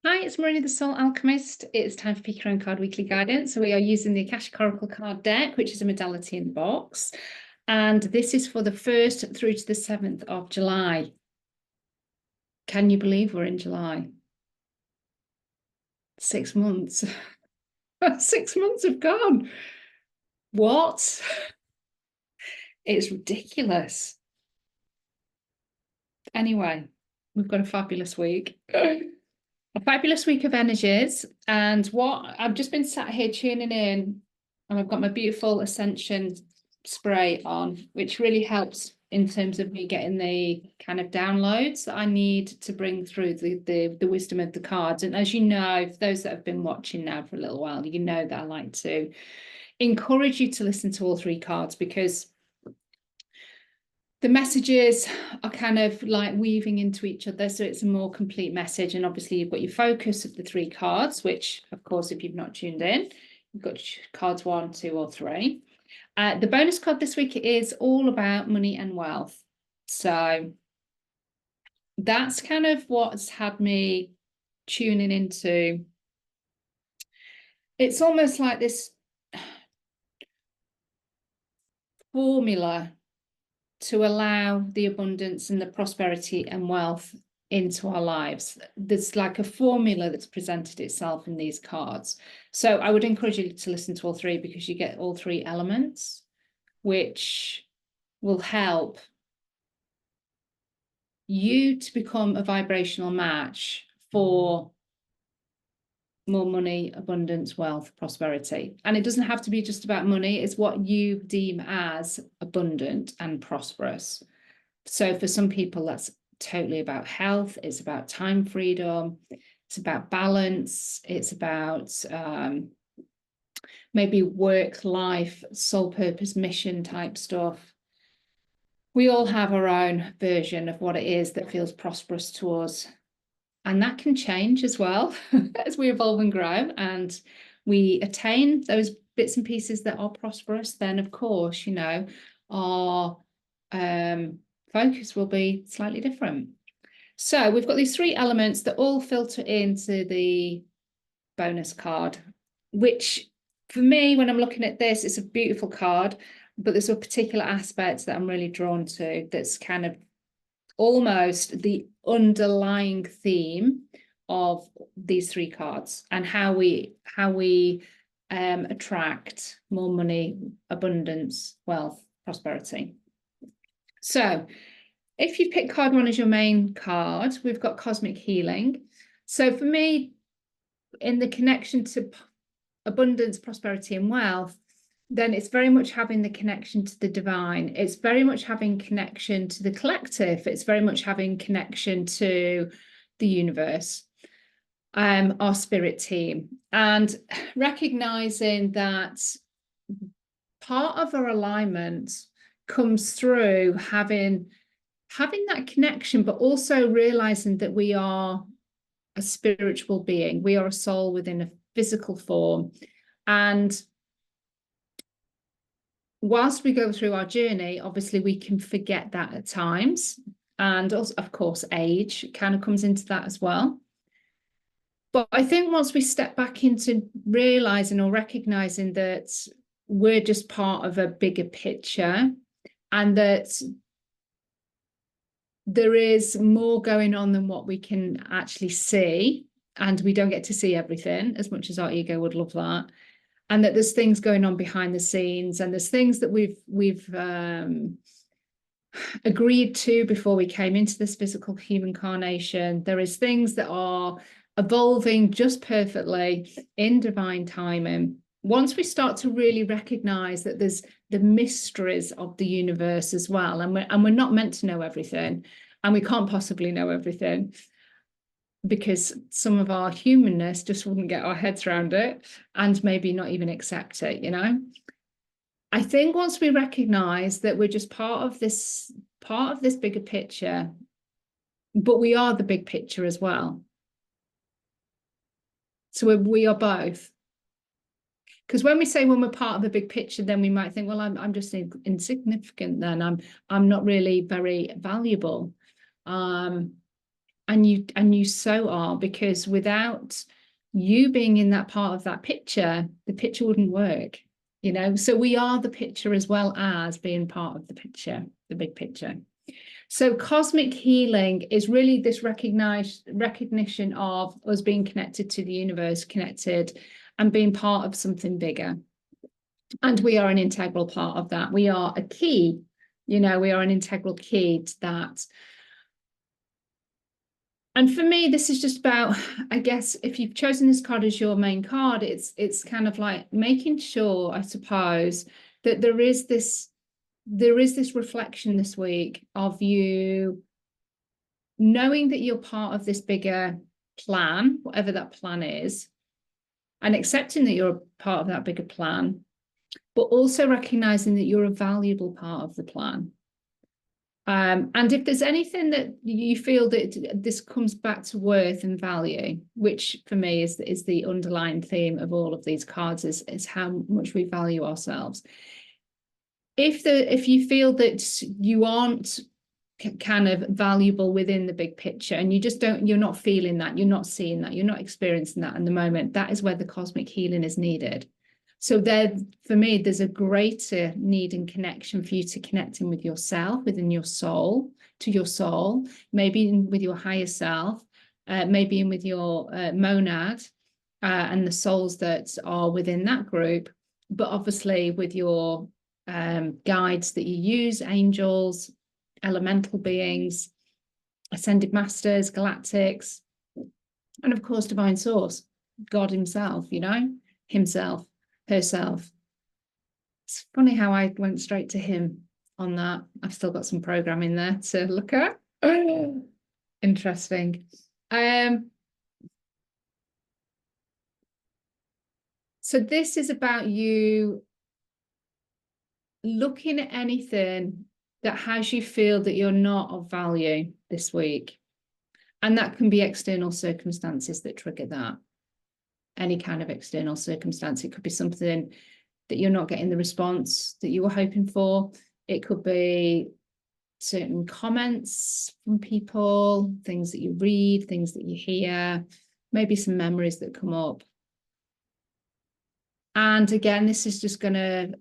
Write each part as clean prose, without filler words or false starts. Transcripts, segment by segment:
Hi, it's Marina the Soul Alchemist. It's time for Pick Your Own Card Weekly Guidance. So we are using the Akashic Oracle card deck, which is a modality in the box. And this is for the 1st through to the 7th of July. Can you believe we're in July? 6 months. 6 months have gone. What? It's ridiculous. Anyway, we've got a fabulous week. A fabulous week of energies. And what I've just been sat here tuning in, and I've got my beautiful Ascension spray on, which really helps in terms of me getting the kind of downloads that I need to bring through the wisdom of the cards. And as you know, for those that have been watching now for a little while, you know that I like to encourage you to listen to all three cards, because the messages are kind of like weaving into each other, so it's a more complete message. And obviously you've got your focus of the three cards, which of course, if you've not tuned in, you've got cards 1, 2 or 3. The bonus card this week is all about money and wealth. So that's kind of what's had me tuning into. It's almost like this formula to allow the abundance and the prosperity and wealth into our lives. There's like a formula that's presented itself in these cards. So I would encourage you to listen to all three, because you get all three elements, which will help you to become a vibrational match for more money, abundance, wealth, prosperity. And it doesn't have to be just about money. It's what you deem as abundant and prosperous. So for some people, that's totally about health. It's about time freedom. It's about balance. It's about maybe work, life, soul purpose, mission type stuff. We all have our own version of what it is that feels prosperous to us. And that can change as well as we evolve and grow and we attain those bits and pieces that are prosperous. Then, of course, you know, our focus will be slightly different. So we've got these three elements that all filter into the bonus card, which for me, when I'm looking at this, it's a beautiful card, but there's a particular aspect that I'm really drawn to that's kind of almost the underlying theme of these three cards, and how we attract more money, abundance, wealth, prosperity. So if you pick card 1 as your main card, we've got cosmic healing. So for me, in the connection to abundance, prosperity and wealth, then it's very much having the connection to the divine. It's very much having connection to the collective. It's very much having connection to the universe, our spirit team, and recognizing that part of our alignment comes through having that connection, but also realizing that we are a spiritual being. We are a soul within a physical form. And whilst we go through our journey, obviously we can forget that at times. And also, of course, age kind of comes into that as well. But I think once we step back into realizing or recognizing that we're just part of a bigger picture, and that there is more going on than what we can actually see, and we don't get to see everything as much as our ego would love that. And that there's things going on behind the scenes, and there's things that we've agreed to before we came into this physical human incarnation. There is things that are evolving just perfectly in divine timing. Once we start to really recognize that there's the mysteries of the universe as well, and we're not meant to know everything, and we can't possibly know everything, because some of our humanness just wouldn't get our heads around it, and maybe not even accept it, you know. I think once we recognize that we're just part of this bigger picture, but we are the big picture as well. So we are both. Because when we say when we're part of the big picture, then we might think, well, I'm just insignificant then. I'm not really very valuable. And you so are, because without you being in that part of that picture, the picture wouldn't work, you know. So we are the picture as well as being part of the picture, the big picture. So cosmic healing is really this recognition of us being connected to the universe, connected and being part of something bigger. And we are an integral part of that. We are a key, you know, we are an integral key to that. And for me, this is just about, I guess, if you've chosen this card as your main card, it's kind of like making sure, I suppose, that there is this reflection this week of you knowing that you're part of this bigger plan, whatever that plan is, and accepting that you're a part of that bigger plan, but also recognizing that you're a valuable part of the plan. And if there's anything that you feel that this comes back to worth and value, which for me is the underlying theme of all of these cards, is how much we value ourselves. If you feel that you aren't kind of valuable within the big picture, and you're not feeling that, you're not seeing that, you're not experiencing that in the moment, that is where the cosmic healing is needed. So there, for me, there's a greater need and connection for you to connect in with yourself, within your soul, to your soul, maybe with your higher self, maybe in with your monad and the souls that are within that group, but obviously with your guides that you use, angels, elemental beings, ascended masters, galactics, and of course, divine source, God himself, you know, himself, herself. It's funny how I went straight to him on that. I've still got some programming there to look at. Interesting. So this is about you looking at anything that has you feel that you're not of value this week. And that can be external circumstances that trigger that. Any kind of external circumstance. It could be something that you're not getting the response that you were hoping for. It could be certain comments from people, things that you read, things that you hear, maybe some memories that come up. And again, this is just going to,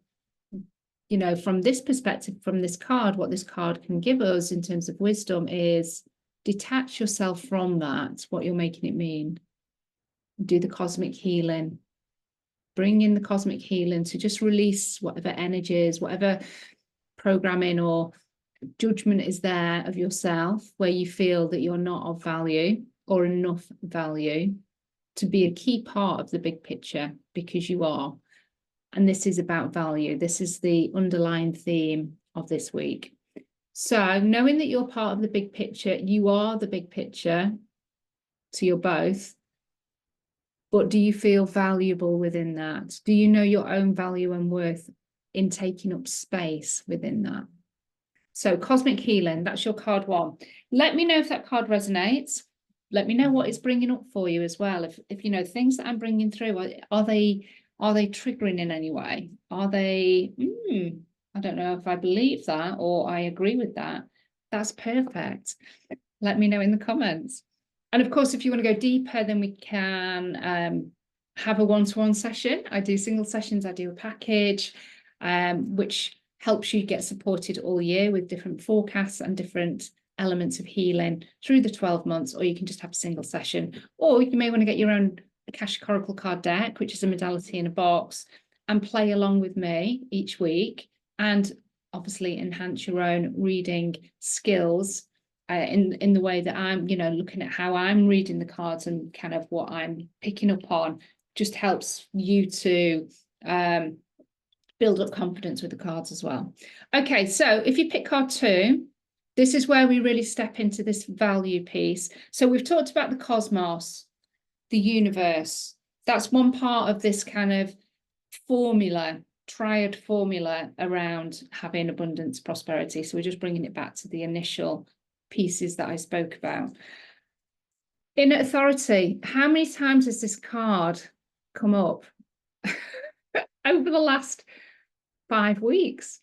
you know, from this perspective, from this card, what this card can give us in terms of wisdom is detach yourself from that, what you're making it mean. Do the cosmic healing. Bring in the cosmic healing to just release whatever energies, whatever programming or judgment is there of yourself where you feel that you're not of value or enough value to be a key part of the big picture, because you are. And this is about value. This is the underlying theme of this week. So knowing that you're part of the big picture, you are the big picture, so you're both. But do you feel valuable within that? Do you know your own value and worth in taking up space within that? So cosmic healing, that's your card one. Let me know if that card resonates. Let me know what it's bringing up for you as well. If you know things that I'm bringing through, are they triggering in any way? Are they, I don't know if I believe that or I agree with that. That's perfect. Let me know in the comments. And of course, if you want to go deeper, then we can have a one-to-one session. I do single sessions, I do a package, which helps you get supported all year with different forecasts and different elements of healing through the 12 months, or you can just have a single session. Or you may want to get your own Akashic Oracle card deck, which is a modality in a box, and play along with me each week, and obviously enhance your own reading skills in the way that I'm, you know, looking at how I'm reading the cards and kind of what I'm picking up on. Just helps you to build up confidence with the cards as well. Okay, so if you pick card 2, this is where we really step into this value piece. So we've talked about the cosmos, the universe. That's one part of this kind of formula, triad formula around having abundance, prosperity. So we're just bringing it back to the initial pieces that I spoke about. In authority, how many times has this card come up over the last 5 weeks?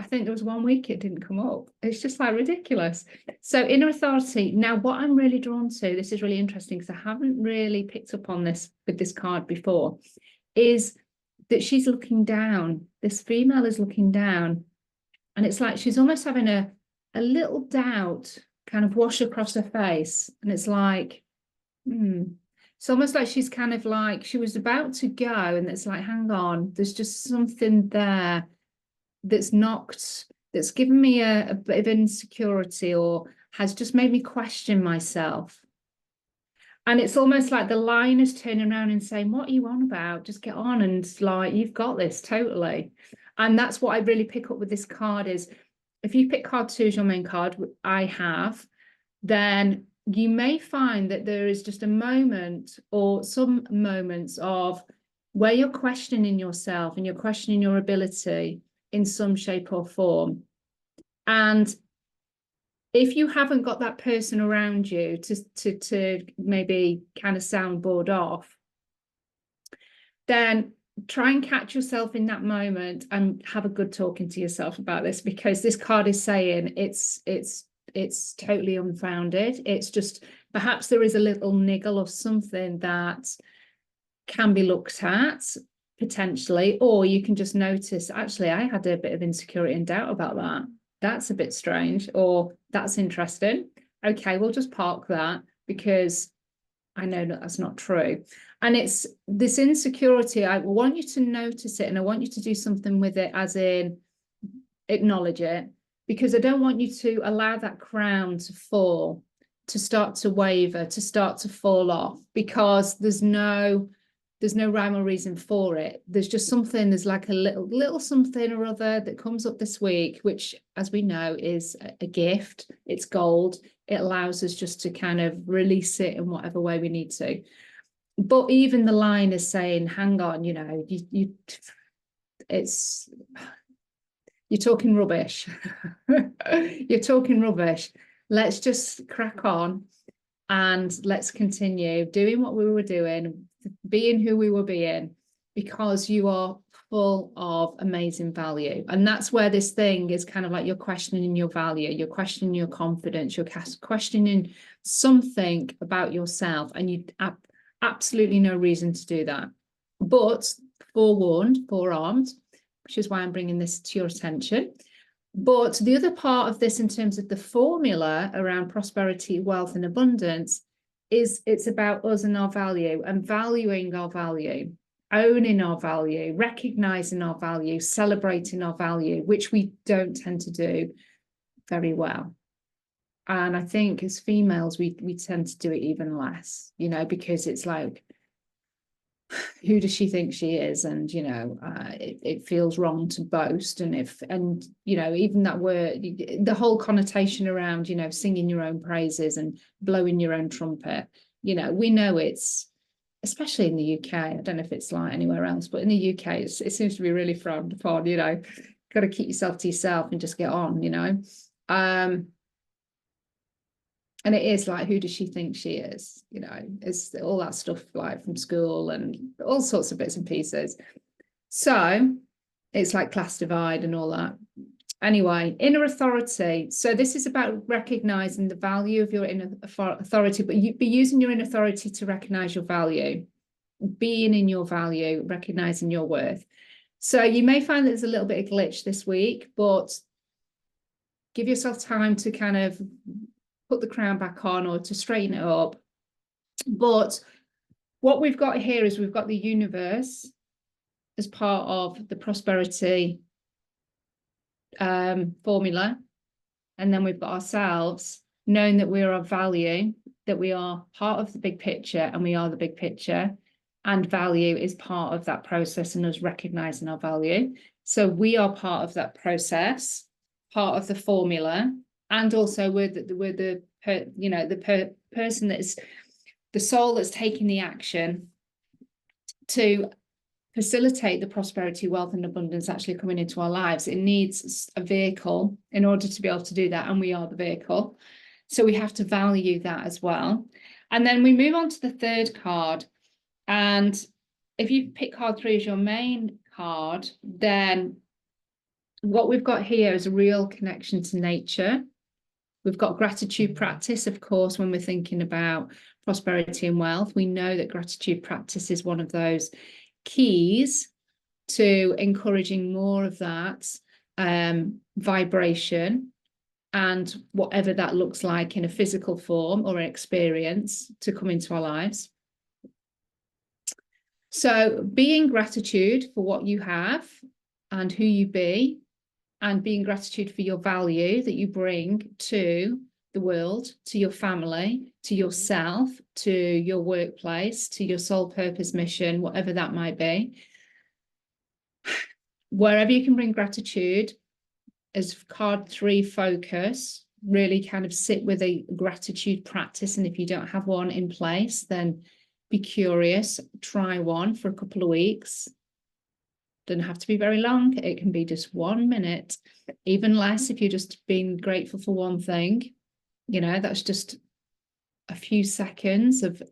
I think there was 1 week it didn't come up. It's just like ridiculous. So inner authority. Now, what I'm really drawn to, this is really interesting because I haven't really picked up on this with this card before, is that she's looking down. This female is looking down, and it's like she's almost having a little doubt kind of wash across her face. And it's like, it's almost like she's kind of like she was about to go, and it's like, hang on, there's just something there that's given me a bit of insecurity, or has just made me question myself. And it's almost like the line is turning around and saying, what are you on about? Just get on, and like, you've got this totally. And that's what I really pick up with this card is, if you pick card 2 as your main card, I have, then you may find that there is just a moment or some moments of where you're questioning yourself and you're questioning your ability in some shape or form. And if you haven't got that person around you to maybe kind of soundboard off, then try and catch yourself in that moment and have a good talking to yourself about this, because this card is saying it's totally unfounded. It's just, perhaps there is a little niggle of something that can be looked at potentially, or you can just notice, actually, I had a bit of insecurity and doubt about that. That's a bit strange, or that's interesting. Okay, we'll just park that because I know that that's not true. And it's this insecurity, I want you to notice it, and I want you to do something with it, as in acknowledge it, because I don't want you to allow that crown to fall, to start to waver, to start to fall off, because there's no rhyme or reason for it. There's just something, there's like a little something or other that comes up this week, which, as we know, is a gift. It's gold. It allows us just to kind of release it in whatever way we need to. But even the line is saying, hang on, you know, you're talking rubbish. You're talking rubbish. Let's just crack on and let's continue doing what we were doing, being who we were being, because you are full of amazing value. And that's where this thing is kind of like, you're questioning your value, you're questioning your confidence, you're questioning something about yourself, and you absolutely no reason to do that. But forewarned, forearmed, which is why I'm bringing this to your attention. But the other part of this, in terms of the formula around prosperity, wealth, and abundance, is it's about us and our value, and valuing our value, owning our value, recognizing our value, celebrating our value, which we don't tend to do very well. And I think as females, we tend to do it even less, you know, because it's like, who does she think she is? And, you know, it feels wrong to boast. And you know, even that word, the whole connotation around, you know, singing your own praises and blowing your own trumpet, you know, we know it's, especially in the UK, I don't know if it's like anywhere else, but in the UK, it seems to be really frowned upon, you know, got to keep yourself to yourself and just get on, you know. And it is like, who does she think she is? You know, it's all that stuff like from school and all sorts of bits and pieces. So it's like class divide and all that. Anyway, inner authority. So this is about recognizing the value of your inner authority, but you be using your inner authority to recognize your value, being in your value, recognizing your worth. So you may find that there's a little bit of glitch this week, but give yourself time to kind of put the crown back on, or to straighten it up. But what we've got here is we've got the universe as part of the prosperity formula, and then we've got ourselves, knowing that we are of value, that we are part of the big picture, and we are the big picture, and value is part of that process, and us recognizing our value. So we are part of that process, part of the formula. And also we're the person that is the soul that's taking the action to facilitate the prosperity, wealth, and abundance actually coming into our lives. It needs a vehicle in order to be able to do that, and we are the vehicle. So we have to value that as well. And then we move on to the third card. And if you pick card 3 as your main card, then what we've got here is a real connection to nature. We've got gratitude practice, of course, when we're thinking about prosperity and wealth. We know that gratitude practice is one of those keys to encouraging more of that vibration, and whatever that looks like in a physical form or an experience to come into our lives. So being gratitude for what you have and who you be, and being gratitude for your value that you bring to the world, to your family, to yourself, to your workplace, to your soul purpose mission, whatever that might be. Wherever you can bring gratitude as card 3 focus, really kind of sit with a gratitude practice. And if you don't have one in place, then be curious, try one for a couple of weeks. Doesn't have to be very long. It can be just 1 minute, even less if you're just being grateful for one thing. You know, that's just a few seconds of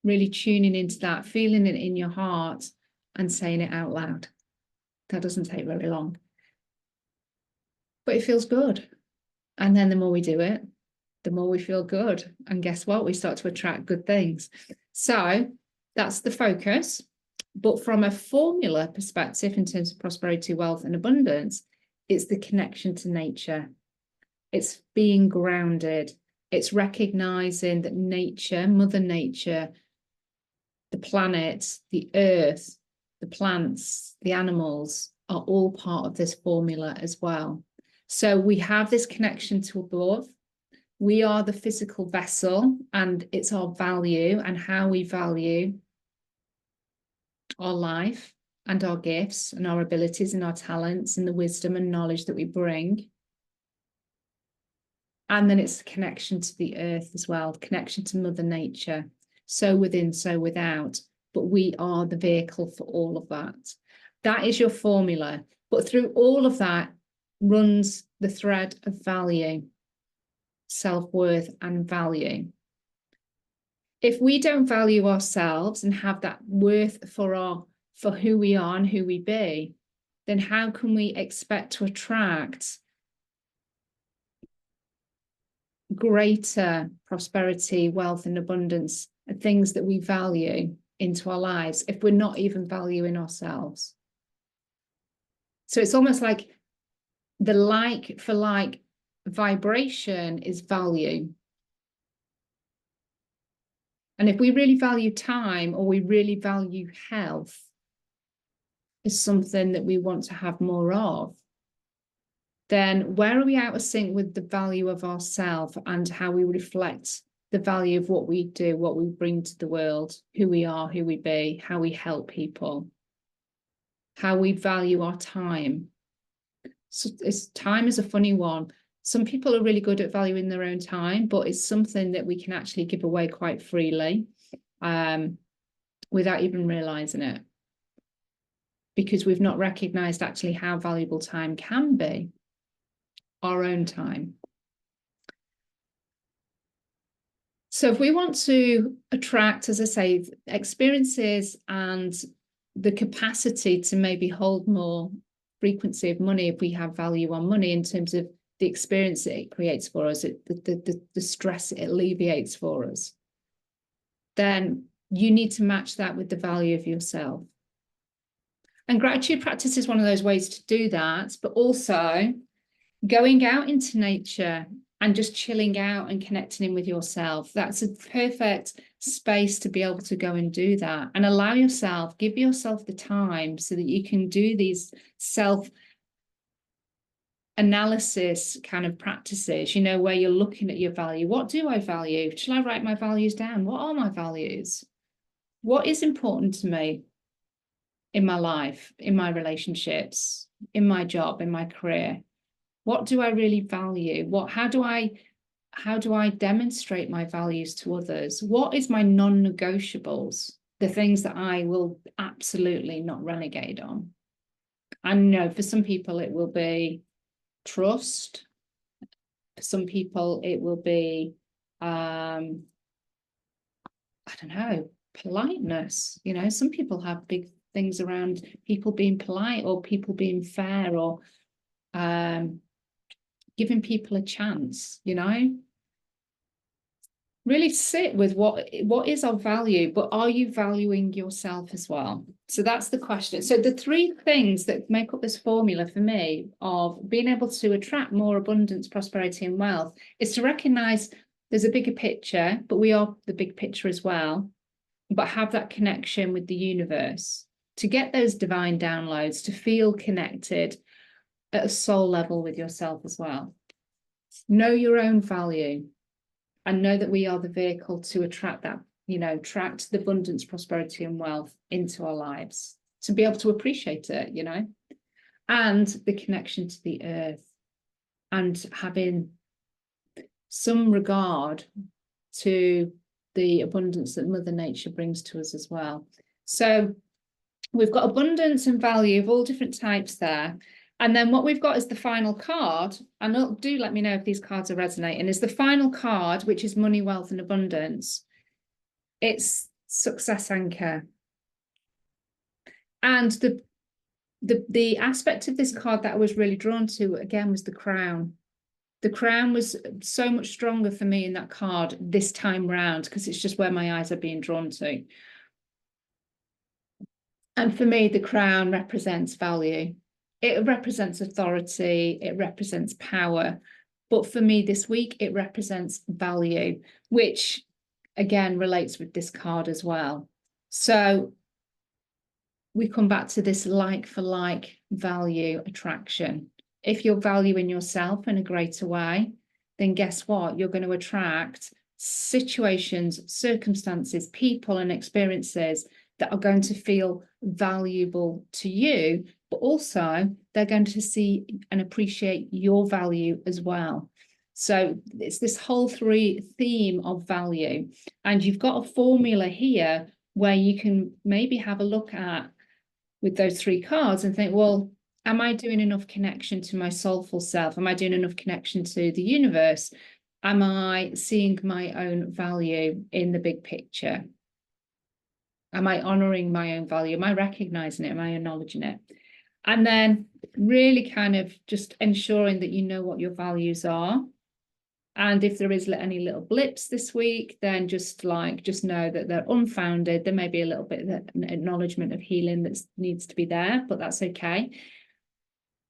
really tuning into that, feeling it in your heart and saying it out loud. That doesn't take very long. But it feels good. And then the more we do it, the more we feel good. And guess what? We start to attract good things. So that's the focus. But from a formula perspective, in terms of prosperity, wealth, and abundance, it's the connection to nature. It's being grounded. It's recognizing that nature, Mother Nature, the planet, the earth, the plants, the animals are all part of this formula as well. So we have this connection to above. We are the physical vessel, and it's our value and how we value our life and our gifts and our abilities and our talents and the wisdom and knowledge that we bring. And then it's the connection to the earth as well, connection to Mother Nature. So within, so without. But we are the vehicle for all of that. That is your formula. But through all of that runs the thread of value, self-worth and value. If we don't value ourselves and have that worth for who we are and who we be, then how can we expect to attract greater prosperity, wealth, and abundance, and things that we value into our lives if we're not even valuing ourselves? So it's almost like the like for like vibration is value. And if we really value time, or we really value health, is something that we want to have more of, then where are we out of sync with the value of ourselves and how we reflect the value of what we do, what we bring to the world, who we are, who we be, how we help people, how we value our time? So time is a funny one. Some people are really good at valuing their own time, but it's something that we can actually give away quite freely without even realizing it, because we've not recognized actually how valuable time can be, our own time. So if we want to attract, as I say, experiences and the capacity to maybe hold more frequency of money, if we have value on money in terms of the experience that it creates for us, the stress it alleviates for us, then you need to match that with the value of yourself. And gratitude practice is one of those ways to do that, but also going out into nature and just chilling out and connecting in with yourself. That's a perfect space to be able to go and do that, and allow yourself, give yourself the time so that you can do these self-analysis kind of practices, you know, where you're looking at your value. What do I value? Shall I write my values down? What are my values? What is important to me in my life, in my relationships, in my job, in my career? What do I really value? How do I demonstrate my values to others? What is my non-negotiables? The things that I will absolutely not renegade on. I know for some people it will be trust. For some people it will be, I don't know, politeness. You know, some people have big things around people being polite or people being fair, or giving people a chance, you know, really sit with what is of value, but are you valuing yourself as well? So that's the question. So the three things that make up this formula for me of being able to attract more abundance, prosperity, and wealth is to recognize there's a bigger picture, but we are the big picture as well, but have that connection with the universe, to get those divine downloads, to feel connected at a soul level with yourself as well. Know your own value and know that we are the vehicle to attract that, you know, attract the abundance, prosperity, and wealth into our lives, to be able to appreciate it, you know, and the connection to the earth and having some regard to the abundance that Mother Nature brings to us as well. So we've got abundance and value of all different types there. And then what we've got is the final card, and do let me know if these cards are resonating, is the final card, which is money, wealth, and abundance. It's success anchor. And the aspect of this card that I was really drawn to, again, was the crown. The crown was so much stronger for me in that card this time round, because it's just where my eyes are being drawn to. And for me, the crown represents value. It represents authority, it represents power. But for me this week, it represents value, which again relates with this card as well. So we come back to this like for like value attraction. If you're valuing yourself in a greater way, then guess what? You're going to attract situations, circumstances, people, and experiences that are going to feel valuable to you, but also they're going to see and appreciate your value as well. So it's this whole theme of value. And you've got a formula here where you can maybe have a look at with those three cards and think, well, am I doing enough connection to my soulful self? Am I doing enough connection to the universe? Am I seeing my own value in the big picture? Am I honoring my own value? Am I recognizing it? Am I acknowledging it? And then really kind of just ensuring that you know what your values are. And if there is any little blips this week, then just know that they're unfounded. There may be a little bit of an acknowledgement of healing that needs to be there, but that's okay.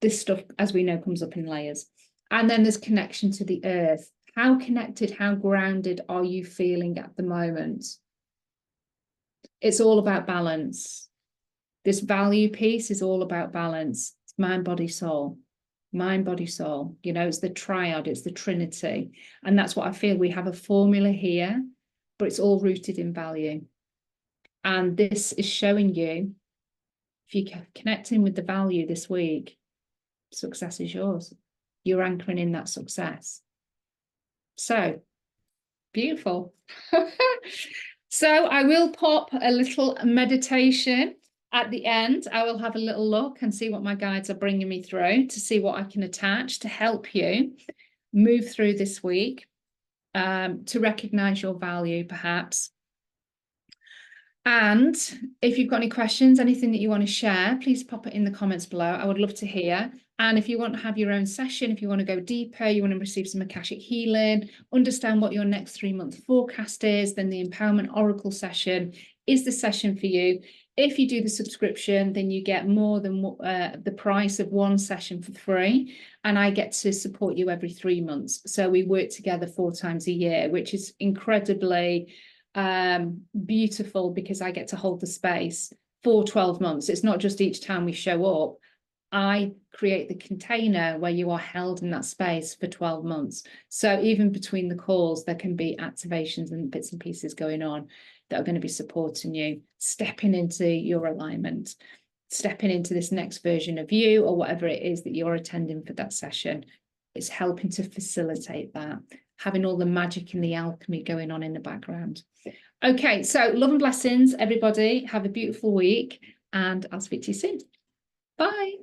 This stuff, as we know, comes up in layers. And then there's connection to the earth. How connected, how grounded are you feeling at the moment? It's all about balance. This value piece is all about balance. It's mind, body, soul. Mind, body, soul. You know, it's the triad, it's the trinity. And that's what I feel. We have a formula here, but it's all rooted in value. And this is showing you, if you're connecting with the value this week, success is yours. You're anchoring in that success. So, beautiful. So I will pop a little meditation at the end. I will have a little look and see what my guides are bringing me through, to see what I can attach to help you move through this week, to recognize your value, perhaps. And if you've got any questions, anything that you want to share, please pop it in the comments below. I would love to hear. And if you want to have your own session, if you want to go deeper, you want to receive some Akashic healing, understand what your next 3-month forecast is, then the Empowerment Oracle session is the session for you. If you do the subscription, then you get more than the price of one session for free. And I get to support you every 3 months. So we work together 4 times a year, which is incredibly beautiful, because I get to hold the space for 12 months. It's not just each time we show up. I create the container where you are held in that space for 12 months. So even between the calls, there can be activations and bits and pieces going on that are going to be supporting you, stepping into your alignment, stepping into this next version of you, or whatever it is that you're attending for that session. It's helping to facilitate that, having all the magic and the alchemy going on in the background. Okay, so love and blessings, everybody. Have a beautiful week, and I'll speak to you soon. Bye.